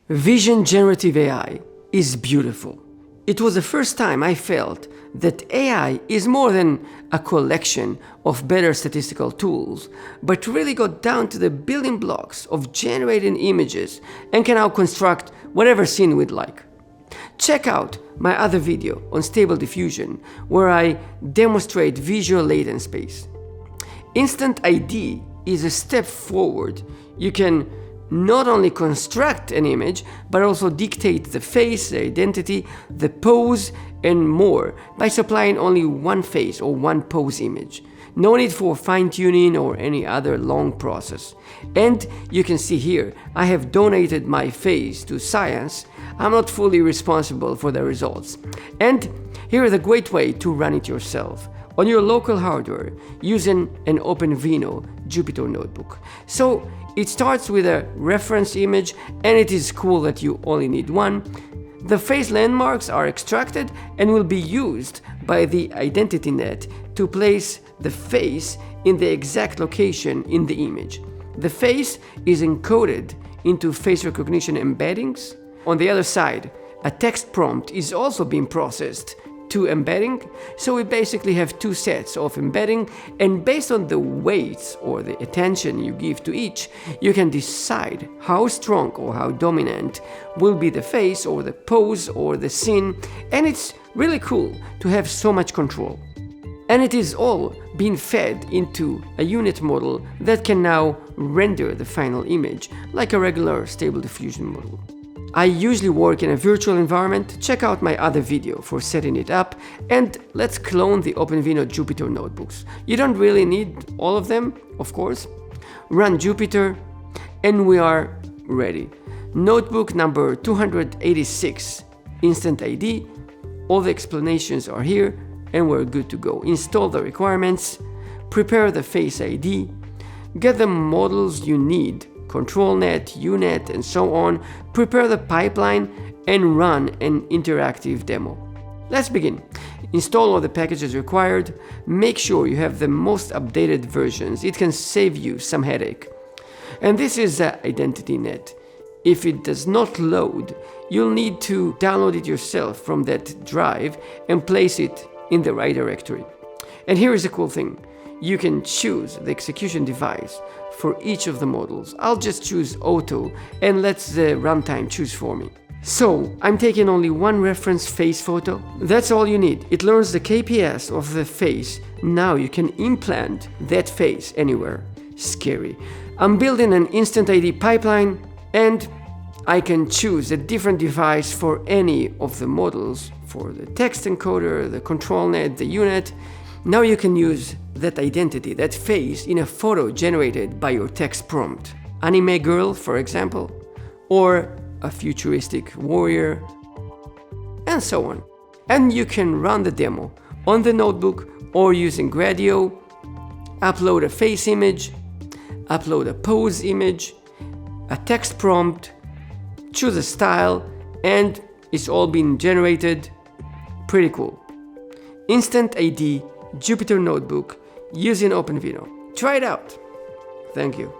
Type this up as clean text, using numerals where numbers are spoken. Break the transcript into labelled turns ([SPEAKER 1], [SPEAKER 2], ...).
[SPEAKER 1] Vision Generative AI is beautiful. It was the first time I felt that AI is more than a collection of better statistical tools, but really got down to the building blocks of generating images and can now construct whatever scene we'd like. Check out my other video on Stable Diffusion, where I demonstrate visual latent space. InstantID is a step forward. You can not only construct an image, but also dictate the face, the identity, the pose, and more by supplying only one face or one pose image. No need for fine-tuning or any other long process. And you can see here, I have donated my face to science. I'm not fully responsible for the results. And here is a great way to run it yourself on your local hardware using an OpenVINO Jupyter notebook. So it starts with a reference image, and it is cool that you only need one. The face landmarks are extracted and will be used by the identity net to place the face in the exact location in the image. The face is encoded into face recognition embeddings. On the other side, a text prompt is also being processed to embedding, so we basically have two sets of embedding, and based on the weights or the attention you give to each, you can decide how strong or how dominant will be the face or the pose or the scene, and it's really cool to have so much control. And it is all being fed into a unit model that can now render the final image like a regular Stable Diffusion model. I usually work in a virtual environment. Check out my other video for setting it up, and let's clone the OpenVINO Jupyter notebooks. You don't really need all of them, of course. Run Jupyter, and we are ready. Notebook number 286, InstantID. All the explanations are here, and we're good to go. Install the requirements, prepare the Face ID, get the models you need, ControlNet, UNet, and so on, prepare the pipeline, and run an interactive demo. Let's begin. Install all the packages required. Make sure you have the most updated versions. It can save you some headache. And this is the identity net. If it does not load, you'll need to download it yourself from that drive and place it in the right directory. And here is the cool thing. You can choose the execution device for each of the models. I'll just choose auto and let the runtime choose for me. So I'm taking only one reference face photo. That's all you need. It learns the KPS of the face. Now you can implant that face anywhere. Scary. I'm building an InstantID pipeline, and I can choose a different device for any of the models, for the text encoder, the ControlNet, the UNet. Now you can use that identity, that face, in a photo generated by your text prompt. Anime girl, for example, or a futuristic warrior, and so on. And you can run the demo on the notebook or using Gradio, upload a face image, upload a pose image, a text prompt, choose a style, and it's all been generated. Pretty cool. InstantID Jupyter notebook using OpenVINO. Try it out. Thank you.